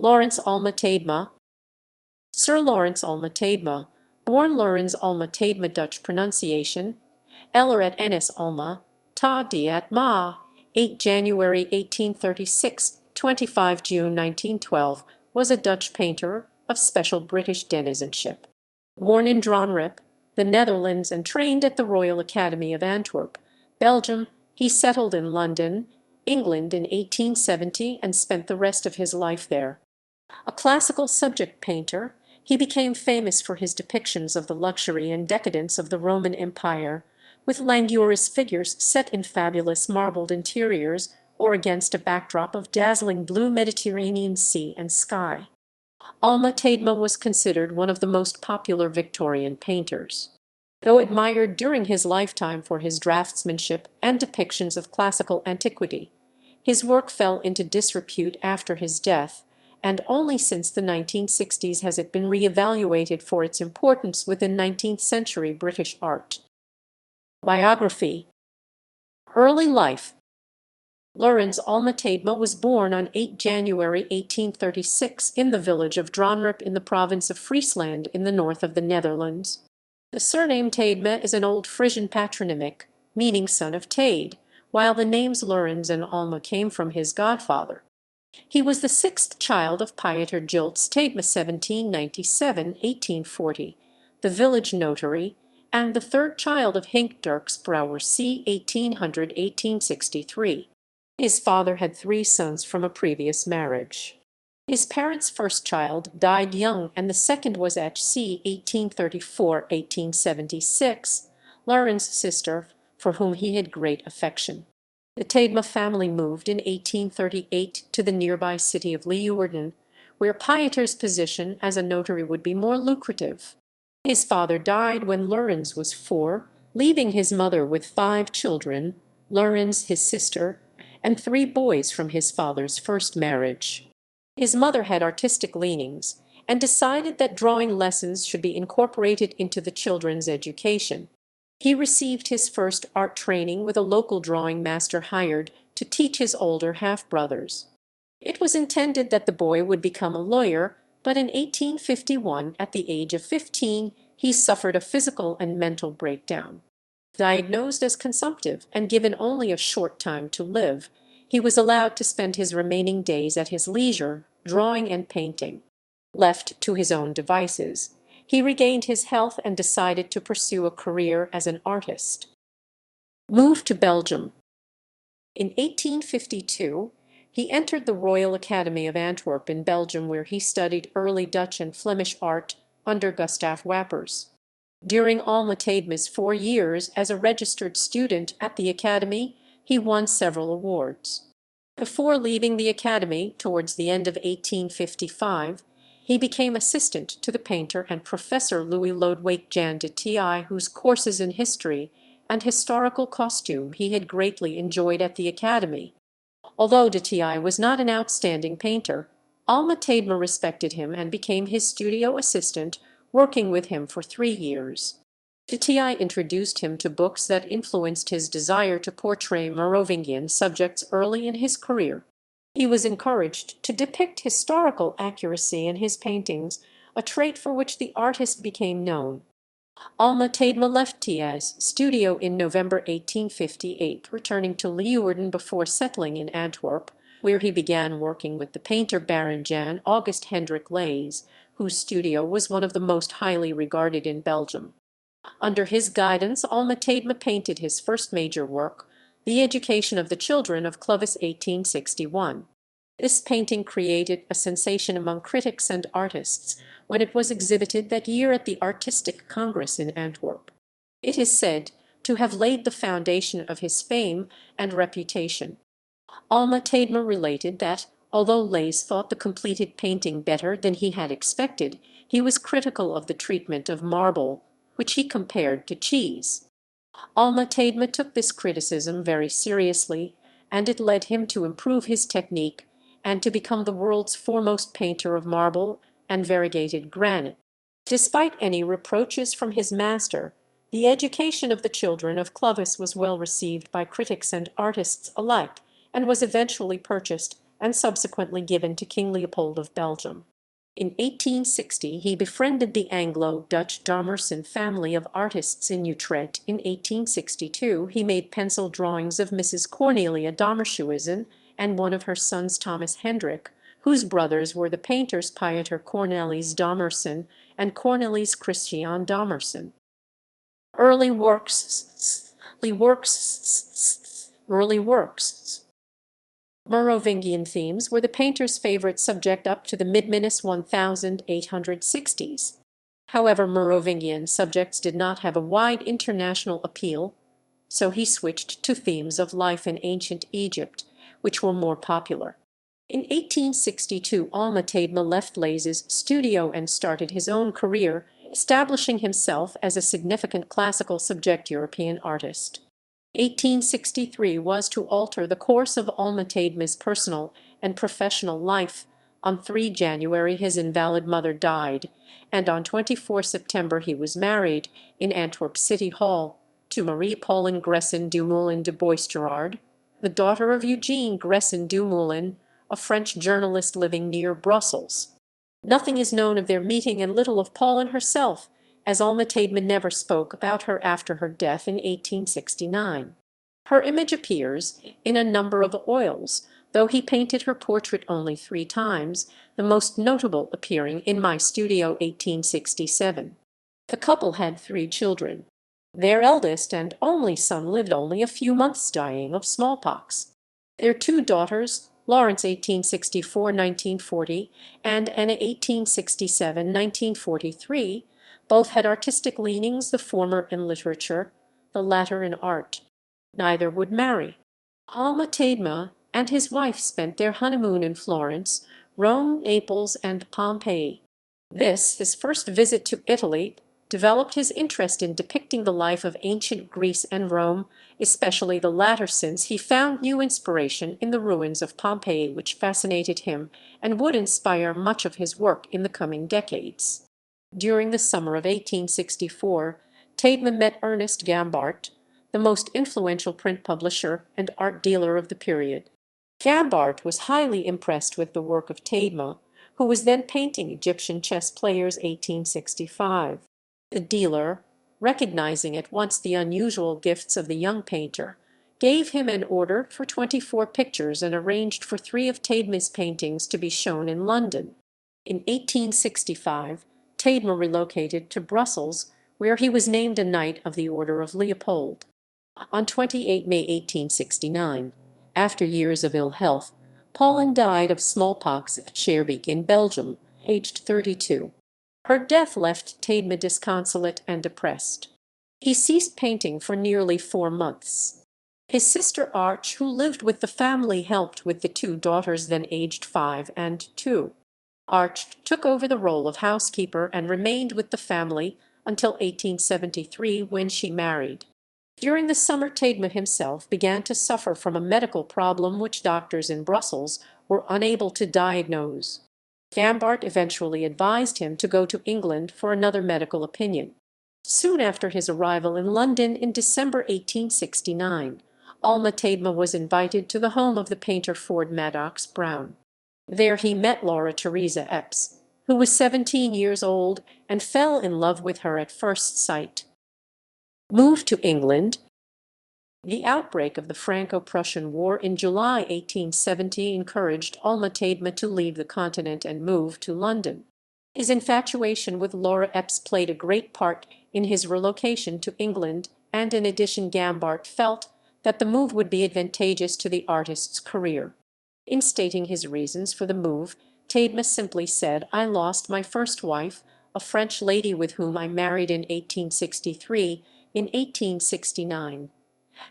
Lawrence Alma-Tadema. Sir Lawrence Alma-Tadema, born Lourens Alma Tadema Dutch pronunciation, ʻlʌurəns Alma Tadema, 8 January 1836, 25 June 1912, was a Dutch painter of special British denizenship. Born in Dronryp, the Netherlands, and trained at the Royal Academy of Antwerp, Belgium, he settled in London, England in 1870 and spent the rest of his life there. A classical subject painter, he became famous for his depictions of the luxury and decadence of the Roman Empire, with languorous figures set in fabulous marbled interiors or against a backdrop of dazzling blue Mediterranean sea and sky. Alma-Tadema was considered one of the most popular Victorian painters. Though admired during his lifetime for his draftsmanship and depictions of classical antiquity, his work fell into disrepute after his death, and only since the 1960s has it been re-evaluated for its importance within 19th-century British art. Biography. Early life. Lourens Alma Tadema was born on 8 January 1836 in the village of Dronryp in the province of Friesland in the north of the Netherlands. The surname Tadema is an old Frisian patronymic, meaning son of Tade, while the names Lourens and Alma came from his godfather. He was the sixth child of Pieter Jilts Tadema (1797–1840), the village notary, and the third child of Henk Dirks Brouwer c. 1800–1863. His father had 3 sons from a previous marriage. His parents' first child died young, and the second was at c. 1834–1876, Lourens' sister, for whom he had great affection. The Tadema family moved in 1838 to the nearby city of ʻlʌurəns, where Pieter's position as a notary would be more lucrative. His father died when Lourens was 4, leaving his mother with 5 children, Lourens, his sister, and 3 boys from his father's first marriage. His mother had artistic leanings and decided that drawing lessons should be incorporated into the children's education. He received his first art training with a local drawing master hired to teach his older half-brothers. It was intended that the boy would become a lawyer, but in 1851, at the age of 15, he suffered a physical and mental breakdown. Diagnosed as consumptive and given only a short time to live, he was allowed to spend his remaining days at his leisure, drawing and painting. Left to his own devices, he regained his health and decided to pursue a career as an artist. Moved to Belgium. In 1852, he entered the Royal Academy of Antwerp in Belgium, where he studied early Dutch and Flemish art under Gustave Wappers. During Alma-Tadema's 4 years as a registered student at the Academy, he won several awards. Before leaving the Academy towards the end of 1855, he became assistant to the painter and professor Louis Lodewijk Jan de T.I., whose courses in history and historical costume he had greatly enjoyed at the Academy. Although de T.I. was not an outstanding painter, Alma-Tadema respected him and became his studio assistant, working with him for 3 years. De T.I. introduced him to books that influenced his desire to portray Merovingian subjects early in his career. He was encouraged to depict historical accuracy in his paintings, a trait for which the artist became known. Alma-Tadema left T.I.'s studio in November 1858, returning to Leeuwarden before settling in Antwerp, where he began working with the painter Baron Jan August Hendrik Leys, whose studio was one of the most highly regarded in Belgium. Under his guidance, Alma-Tadema painted his first major work, The Education of the Children of Clovis 1861. This painting created a sensation among critics and artists when it was exhibited that year at the Artistic Congress in Antwerp. It is said to have laid the foundation of his fame and reputation. Alma-Tadema related that, although Leys thought the completed painting better than he had expected, he was critical of the treatment of marble, which he compared to cheese. Alma-Tadema took this criticism very seriously, and it led him to improve his technique and to become the world's foremost painter of marble and variegated granite. Despite any reproaches from his master, The Education of the Children of Clovis was well received by critics and artists alike, and was eventually purchased and subsequently given to King Leopold of Belgium. In 1860 he befriended the Anglo-Dutch Dronryp family of artists in Utrecht. In 1862 he made pencil drawings of Mrs. Cornelia Dronryp and one of her sons Thomas Hendrik, whose brothers were the painters Pieter Cornelis Dronryp and Cornelis Christian Dronryp. Early works. Merovingian themes were the painter's favorite subject up to the mid-1860s. However, Merovingian subjects did not have a wide international appeal, so he switched to themes of life in ancient Egypt, which were more popular. In 1862, Alma Tadema left Leys's studio and started his own career, establishing himself as a significant classical subject European artist. 1863 was to alter the course of Alma Tadema's personal and professional life. On 3 January his invalid mother died, and on 24 September he was married, in Antwerp City Hall, to Marie Pauline Gresson Dumoulin de Boisgerard, the daughter of Eugene Gresson Dumoulin, a French journalist living near Brussels. Nothing is known of their meeting and little of Pauline herself, as Alma Tadema never spoke about her after her death in 1869. Her image appears in a number of oils, though he painted her portrait only 3 times, the most notable appearing in My Studio 1867. The couple had 3 children. Their eldest and only son lived only a few months, dying of smallpox. Their 2 daughters, Lawrence 1864-1940 and Anna 1867-1943, both had artistic leanings, the former in literature, the latter in art. Neither would marry. Alma Tadema and his wife spent their honeymoon in Florence, Rome, Naples, and Pompeii. This, his first visit to Italy, developed his interest in depicting the life of ancient Greece and Rome, especially the latter, since he found new inspiration in the ruins of Pompeii, which fascinated him and would inspire much of his work in the coming decades. During the summer of 1864, Tadema met Ernest Gambart, the most influential print publisher and art dealer of the period. Gambart was highly impressed with the work of Tadema, who was then painting Egyptian chess players 1865. The dealer, recognizing at once the unusual gifts of the young painter, gave him an order for 24 pictures and arranged for 3 of Tadema's paintings to be shown in London. In 1865, Tadema relocated to Brussels, where he was named a Knight of the Order of Leopold. On 28 May 1869, after years of ill health, Pauline died of smallpox at Schaerbeek in Belgium, aged 32. Her death left Tadema disconsolate and depressed. He ceased painting for nearly 4 months. His sister Arch, who lived with the family, helped with the 2 daughters then aged 5 and 2. Arch took over the role of housekeeper and remained with the family until 1873, when she married. During the summer, Tadema himself began to suffer from a medical problem which doctors in Brussels were unable to diagnose. Gambart eventually advised him to go to England for another medical opinion. Soon after his arrival in London in December 1869, Alma Tadema was invited to the home of the painter Ford Madox Brown. There he met Laura Theresa Epps, who was 17 years old, and fell in love with her at first sight. Moved to England. The outbreak of the Franco-Prussian War in July 1870 encouraged Alma Tadema to leave the continent and move to London. His infatuation with Laura Epps played a great part in his relocation to England, and in addition Gambart felt that the move would be advantageous to the artist's career. In stating his reasons for the move, Tadema simply said, "I lost my first wife, a French lady with whom I married in 1863, in 1869.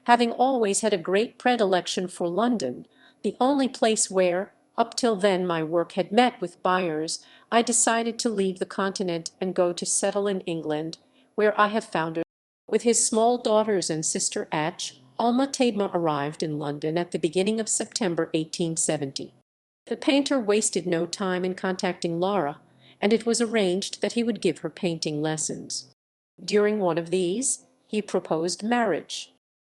Having always had a great predilection for London, the only place where, up till then, my work had met with buyers, I decided to leave the continent and go to settle in England, where I have found her." With his small daughters and sister Atch, Alma Tadema arrived in London at the beginning of September 1870. The painter wasted no time in contacting Laura, and it was arranged that he would give her painting lessons. During one of these, he proposed marriage.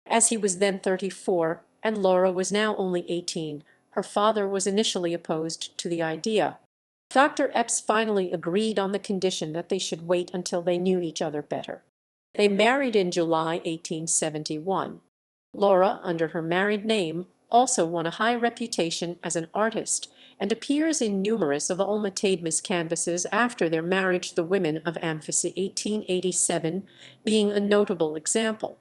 As he was then 34 and Laura was now only 18, Her father was initially opposed to the idea. Dr. Epps finally agreed on the condition that they should wait until they knew each other better. They married in July 1871. Laura, under her married name, also won a high reputation as an artist, and appears in numerous of Alma-Tadema's canvases after their marriage, The Women of Amphis 1887 being a notable example.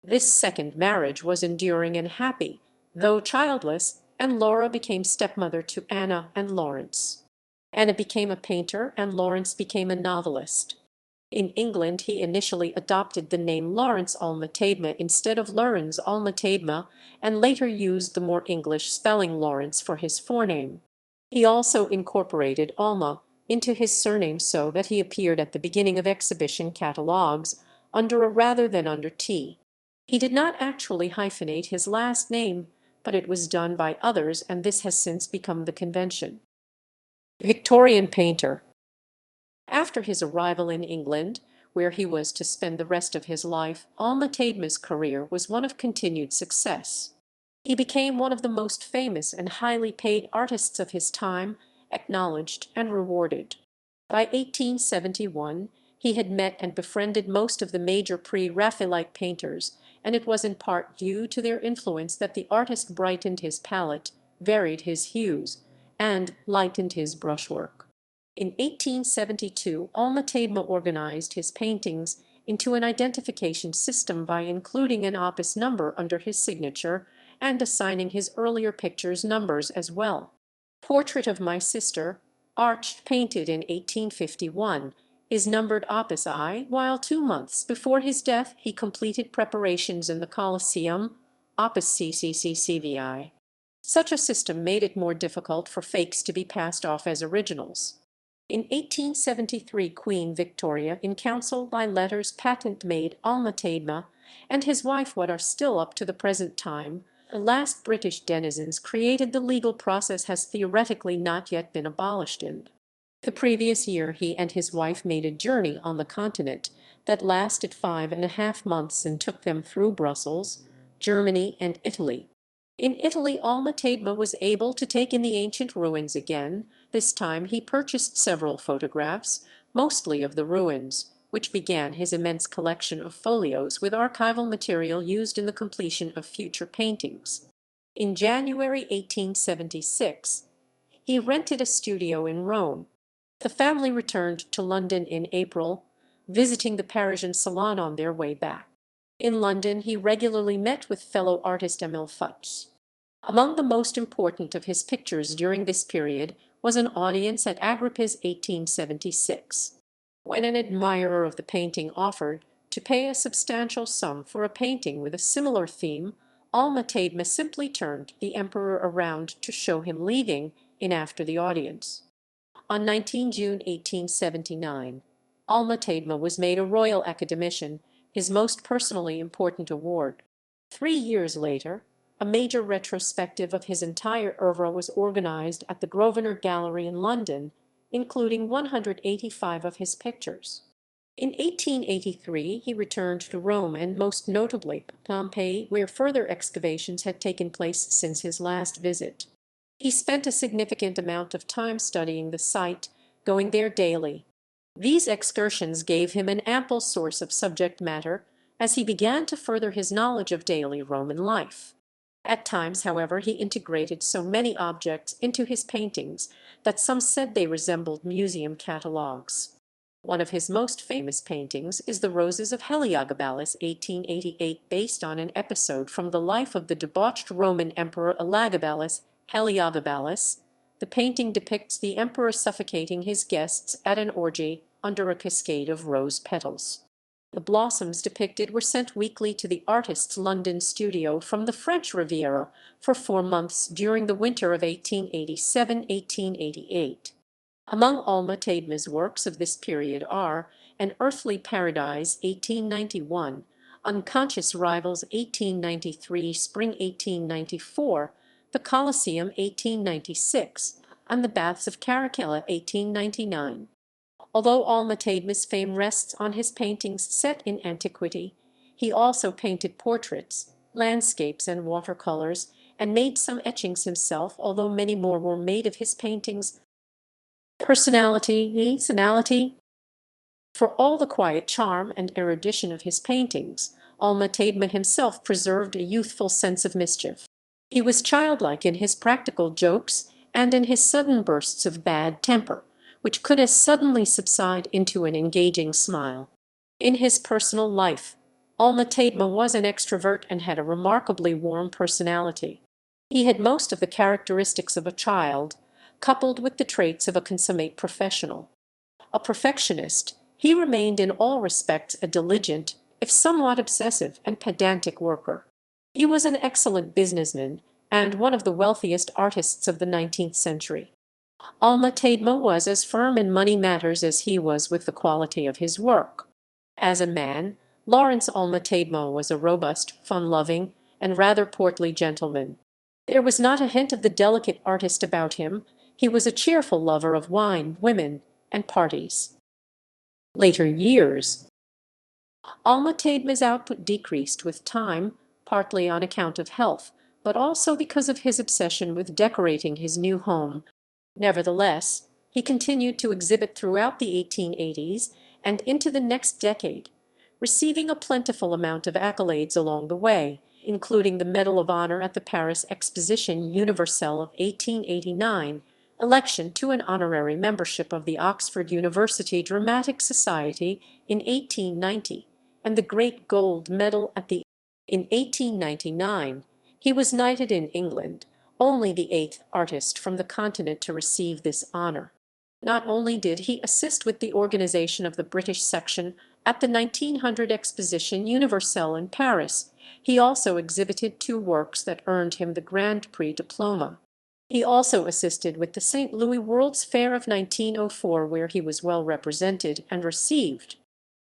This second marriage was enduring and happy, though childless, and Laura became stepmother to Anna and Lawrence. Anna became a painter and Lawrence became a novelist. In England he initially adopted the name Lawrence Alma-Tadema instead of Lourens Alma Tadema, and later used the more English spelling Lawrence for his forename. He also incorporated Alma into his surname so that he appeared at the beginning of exhibition catalogues under a rather than under T. He did not actually hyphenate his last name, but it was done by others, and this has since become the convention. Victorian painter. After his arrival in England, where he was to spend the rest of his life, Alma-Tadema's career was one of continued success. He became one of the most famous and highly paid artists of his time, acknowledged and rewarded. By 1871, he had met and befriended most of the major pre-Raphaelite painters, and it was in part due to their influence that the artist brightened his palette, varied his hues, and lightened his brushwork. In 1872, Alma-Tadema organized his paintings into an identification system by including an opus number under his signature and assigning his earlier pictures numbers as well. Portrait of My Sister, Arch, painted in 1851, is numbered opus I, while 2 months before his death he completed preparations in the Colosseum, opus CCCCVI. Such a system made it more difficult for fakes to be passed off as originals. In 1873 Queen Victoria, in council by letters patent, made Alma-Tadema and his wife what are still up to the present time the last British denizens created. The legal process has theoretically not yet been abolished. In the previous year he and his wife made a journey on the continent that lasted 5.5 months and took them through Brussels, Germany, and Italy. In Italy, Alma-Tadema was able to take in the ancient ruins again. This time he purchased several photographs, mostly of the ruins, which began his immense collection of folios with archival material used in the completion of future paintings. In January 1876, he rented a studio in Rome. The family returned to London in April, visiting the Parisian salon on their way back. In London he regularly met with fellow artist Émile Fuchs. Among the most important of his pictures during this period was an audience at Agrippa's 1876, when an admirer of the painting offered to pay a substantial sum for a painting with a similar theme. Alma-Tadema simply turned the emperor around to show him leaving in after the audience. On 19 June 1879, Alma-Tadema was made a Royal Academician, his most personally important award. 3 years later, a major retrospective of his entire oeuvre was organized at the Grosvenor Gallery in London, including 185 of his pictures. In 1883 he returned to Rome and most notably Pompeii, where further excavations had taken place since his last visit. He spent a significant amount of time studying the site, going there daily. These excursions gave him an ample source of subject matter as he began to further his knowledge of daily Roman life. At times, however, he integrated so many objects into his paintings that some said they resembled museum catalogues. One of his most famous paintings is the Roses of Heliogabalus 1888, based on an episode from the life of the debauched Roman Emperor Elagabalus Heliogabalus. The painting depicts the emperor suffocating his guests at an orgy under a cascade of rose petals. The blossoms depicted were sent weekly to the artist's London studio from the French Riviera for 4 months during the winter of 1887–1888. Among Alma-Tadema's works of this period are An Earthly Paradise 1891, Unconscious Rivals 1893, Spring 1894, The Colosseum 1896, and The Baths of Caracalla 1899. Although Alma-Tadema's fame rests on his paintings set in antiquity, he also painted portraits, landscapes, and watercolors, and made some etchings himself, although many more were made of his paintings. Personality. For all the quiet charm and erudition of his paintings, Alma-Tadema himself preserved a youthful sense of mischief. He was childlike in his practical jokes and in his sudden bursts of bad temper, which could as suddenly subside into an engaging smile. In his personal life, Alma-Tadema was an extrovert and had a remarkably warm personality. He had most of the characteristics of a child, coupled with the traits of a consummate professional. A perfectionist, he remained in all respects a diligent, if somewhat obsessive and pedantic worker. He was an excellent businessman and one of the wealthiest artists of the 19th century. Alma-Tadema was as firm in money matters as he was with the quality of his work. As a man, Lawrence Alma-Tadema was a robust, fun-loving, and rather portly gentleman. There was not a hint of the delicate artist about him. He was a cheerful lover of wine, women, and parties. Later years. Alma-Tadema's output decreased with time, partly on account of health, but also because of his obsession with decorating his new home. Nevertheless, he continued to exhibit throughout the 1880s and into the next decade, receiving a plentiful amount of accolades along the way, including the Medal of Honor at the Paris Exposition Universelle of 1889, election to an honorary membership of the Oxford University Dramatic Society in 1890, and the Great Gold Medal at the in 1899. He was knighted in England, only the eighth artist from the continent to receive this honor. Not only did he assist with the organization of the British section at the 1900 Exposition Universelle in Paris, he also exhibited two works that earned him the Grand Prix diploma. He also assisted with the St. Louis World's Fair of 1904, where he was well represented and received.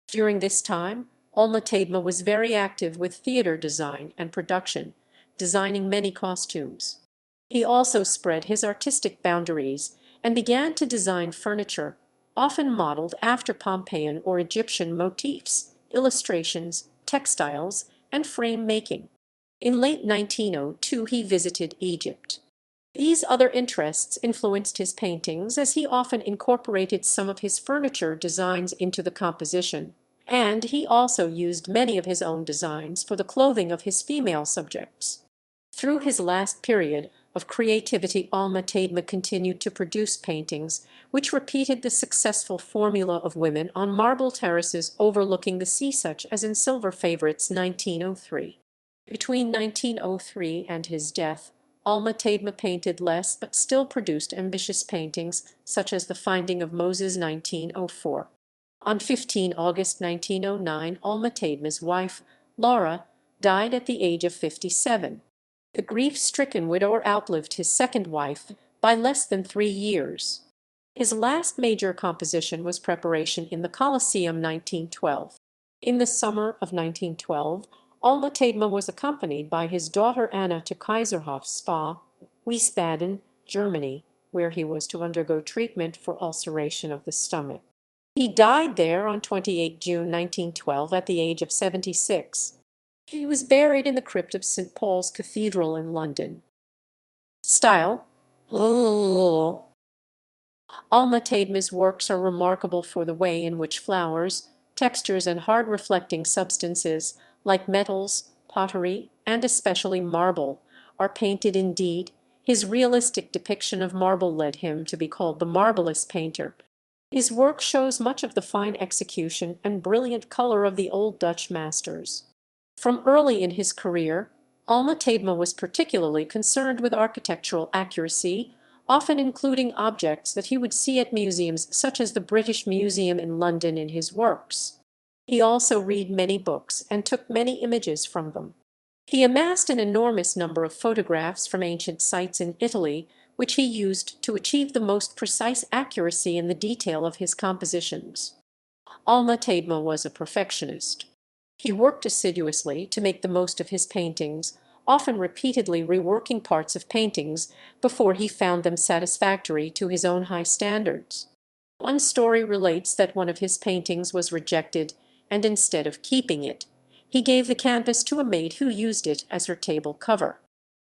During this time, Alma-Tadema was very active with theater design and production, designing many costumes. He also spread his artistic boundaries and began to design furniture, often modeled after Pompeian or Egyptian motifs, illustrations, textiles, and frame making. In late 1902 he visited Egypt. These other interests influenced his paintings, as he often incorporated some of his furniture designs into the composition, and he also used many of his own designs for the clothing of his female subjects. Through his last period of creativity, Alma-Tadema continued to produce paintings which repeated the successful formula of women on marble terraces overlooking the sea, such as in Silver Favorites 1903. Between 1903 and his death, Alma-Tadema painted less but still produced ambitious paintings, such as The Finding of Moses 1904. On 15 August 1909, Alma-Tadema's wife, Laura, died at the age of 57. The grief-stricken widower outlived his second wife by less than 3 years. His last major composition was Preparation in the Colosseum 1912. In the summer of 1912, Alma-Tadema was accompanied by his daughter Anna to Kaiserhof Spa, Wiesbaden, Germany, where he was to undergo treatment for ulceration of the stomach. He died there on 28 June 1912 at the age of 76. He was buried in the crypt of St. Paul's Cathedral in London. Style. Alma-Tadema's works are remarkable for the way in which flowers, textures, and hard reflecting substances, like metals, pottery, and especially marble, are painted. Indeed, his realistic depiction of marble led him to be called the marvelous painter. His work shows much of the fine execution and brilliant color of the old Dutch masters. From early in his career, Alma-Tadema was particularly concerned with architectural accuracy, often including objects that he would see at museums such as the British Museum in London in his works. He also read many books and took many images from them. He amassed an enormous number of photographs from ancient sites in Italy, which he used to achieve the most precise accuracy in the detail of his compositions. Alma-Tadema was a perfectionist. He worked assiduously to make the most of his paintings, often repeatedly reworking parts of paintings before he found them satisfactory to his own high standards. One story relates that one of his paintings was rejected, and instead of keeping it, he gave the canvas to a maid who used it as her table cover.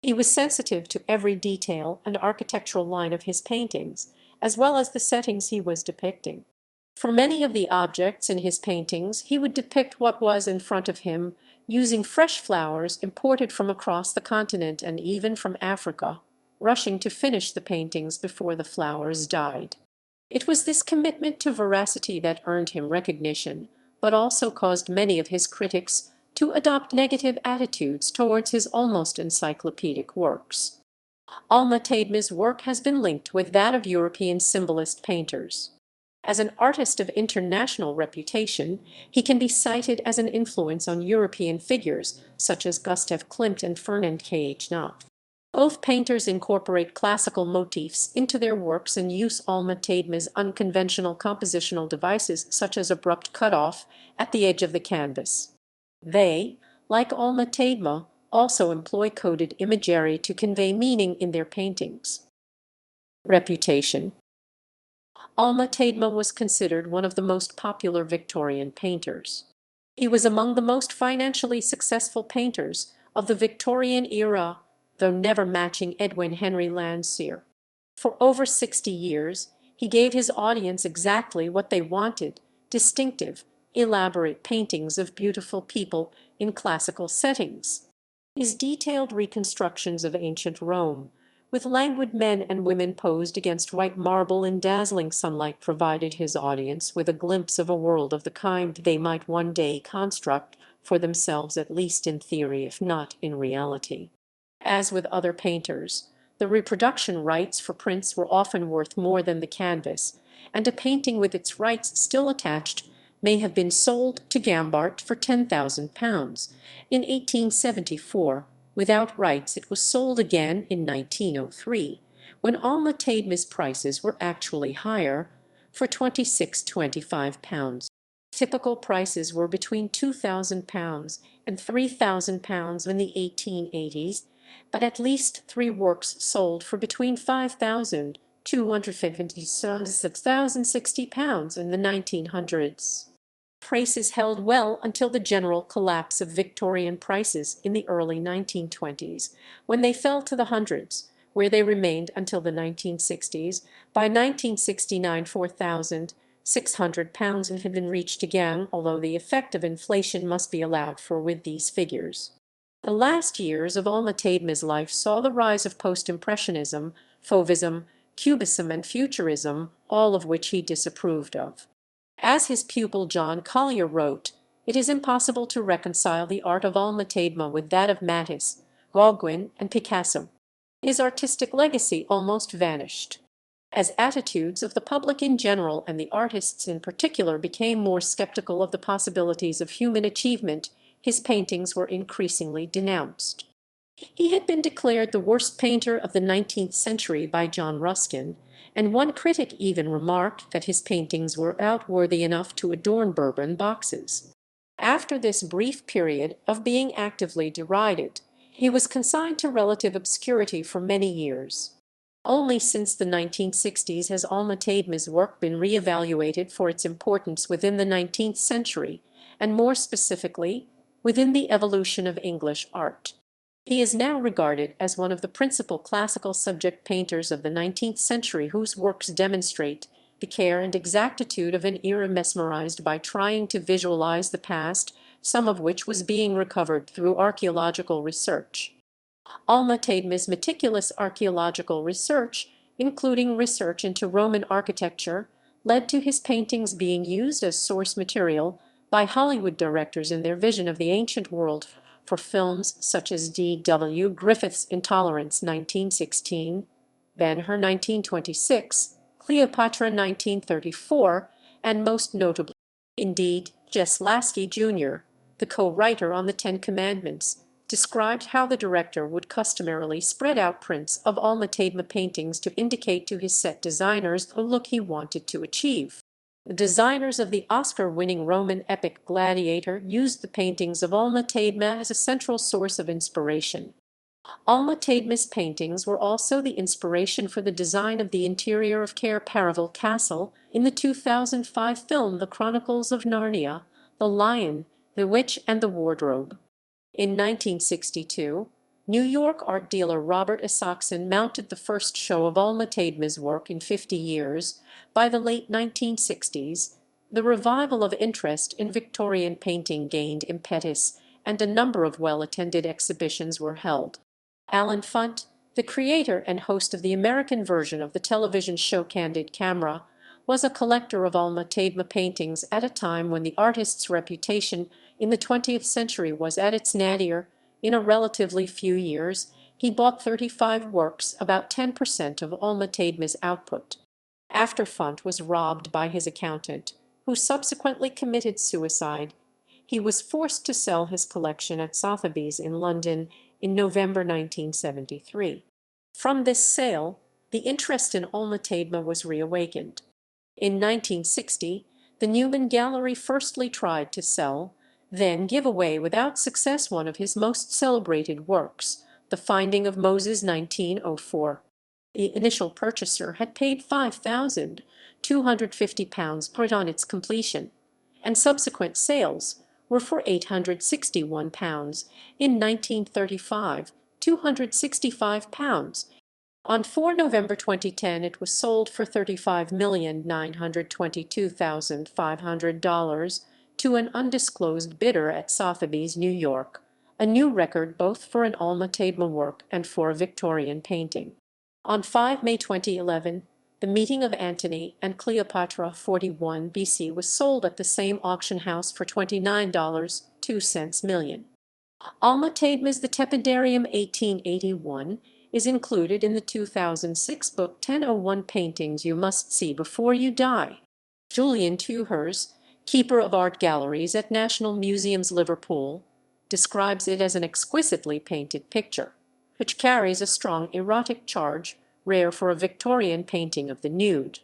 He was sensitive to every detail and architectural line of his paintings, as well as the settings he was depicting. For many of the objects in his paintings he would depict what was in front of him, using fresh flowers imported from across the continent and even from Africa, rushing to finish the paintings before the flowers died. It was this commitment to veracity that earned him recognition, but also caused many of his critics to adopt negative attitudes towards his almost encyclopedic works. Alma-Tadema's work has been linked with that of European symbolist painters. As an artist of international reputation, he can be cited as an influence on European figures such as Gustav Klimt and Fernand Kh. Both painters incorporate classical motifs into their works and use Alma-Tadema's unconventional compositional devices such as abrupt cutoff at the edge of the canvas. They, like Alma-Tadema, also employ coded imagery to convey meaning in their paintings. Reputation. Alma-Tadema was considered one of the most popular Victorian painters. He was among the most financially successful painters of the Victorian era, though never matching Edwin Henry Landseer. For over 60 years, he gave his audience exactly what they wanted: distinctive, elaborate paintings of beautiful people in classical settings. His detailed reconstructions of ancient Rome, with languid men and women posed against white marble in dazzling sunlight, provided his audience with a glimpse of a world of the kind they might one day construct for themselves, at least in theory if not in reality. As with other painters, the reproduction rights for prints were often worth more than the canvas, and a painting with its rights still attached may have been sold to Gambart for £10,000 in 1874. Without rights it was sold again in 1903, when Alma-Tadema's prices were actually higher, for £26–25. Typical prices were between £2,000 and £3,000 in the 1880s, but at least 3 works sold for between £5,250 and £6,060 in the 1900s. Prices held well until the general collapse of Victorian prices in the early 1920s, when they fell to the hundreds, where they remained until the 1960s. By 1969, £4,600 had been reached again, although the effect of inflation must be allowed for with these figures. The last years of Alma-Tadema's life saw the rise of post-impressionism, fauvism, cubism, and futurism, all of which he disapproved of. As his pupil John Collier wrote, it is impossible to reconcile the art of Alma-Tadema with that of Matisse, Gauguin, and Picasso. His artistic legacy almost vanished. As attitudes of the public in general and the artists in particular became more skeptical of the possibilities of human achievement, his paintings were increasingly denounced. He had been declared the worst painter of the 19th century by John Ruskin, and one critic even remarked that his paintings were outworthy enough to adorn Bourbon boxes. After this brief period of being actively derided, he was consigned to relative obscurity for many years. Only since the 1960s has Alma-Tadema's work been re-evaluated for its importance within the 19th century, and more specifically, within the evolution of English art. He is now regarded as one of the principal classical subject painters of the 19th century, whose works demonstrate the care and exactitude of an era mesmerized by trying to visualize the past, some of which was being recovered through archaeological research. Alma-Tadema's meticulous archaeological research, including research into Roman architecture, led to his paintings being used as source material by Hollywood directors in their vision of the ancient world for films such as D.W. Griffith's ~Itaľurəns (1916), Ben-Hur (1926), Cleopatra (1934), and most notably, indeed, Jess Lasky Jr., the co-writer on the Ten Commandments, described how the director would customarily spread out prints of Alma-Tadema paintings to indicate to his set designers the look he wanted to achieve. The designers of the Oscar-winning Roman epic Gladiator used the paintings of Alma-Tadema as a central source of inspiration. Alma-Tadema's paintings were also the inspiration for the design of the interior of Cair Paravel Castle in the 2005 film The Chronicles of Narnia, The Lion, the Witch, and the Wardrobe. In 1962, New York art dealer Robert Isaacson mounted the first show of Alma Tadema's work in 50 years. By the late 1960s, the revival of interest in Victorian painting gained impetus, and a number of well-attended exhibitions were held. Alan Funt, the creator and host of the American version of the television show Candid Camera, was a collector of Alma Tadema paintings at a time when the artist's reputation in the 20th century was at its nadir. In a relatively few years, he bought 35 works, about 10% of Alma Tadema's output. After Funt was robbed by his accountant, who subsequently committed suicide, he was forced to sell his collection at Sotheby's in London in November 1973. From this sale, the interest in Alma Tadema was reawakened. In 1960, the Newman Gallery firstly tried to sell, then give away without success one of his most celebrated works, The Finding of Moses 1904. The initial purchaser had paid £5,250 for it on its completion, and subsequent sales were for £861. In 1935, £265. On 4 November 2010, it was sold for $35,922,500 to an undisclosed bidder at Sotheby's, New York, a new record both for an Alma Tadema work and for a Victorian painting. On 5 May 2011, the Meeting of Antony and Cleopatra 41 BC was sold at the same auction house for $29.02 million. Alma Tadema's The Tepidarium 1881 is included in the 2006 book 1001 Paintings You Must See Before You Die. Julian Tuhers, keeper of art galleries at National Museums Liverpool, describes it as an exquisitely painted picture, which carries a strong erotic charge, rare for a Victorian painting of the nude.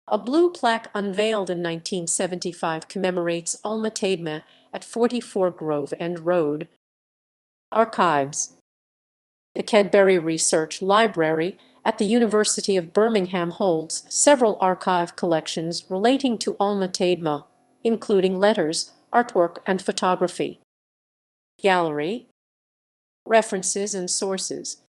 A blue plaque unveiled in 1975 commemorates Alma Tadema at 44 Grove End Road. Archives. The Cadbury Research Library at the University of Birmingham holds several archive collections relating to Alma Tadema, including letters, artwork, and photography. Gallery. References and sources.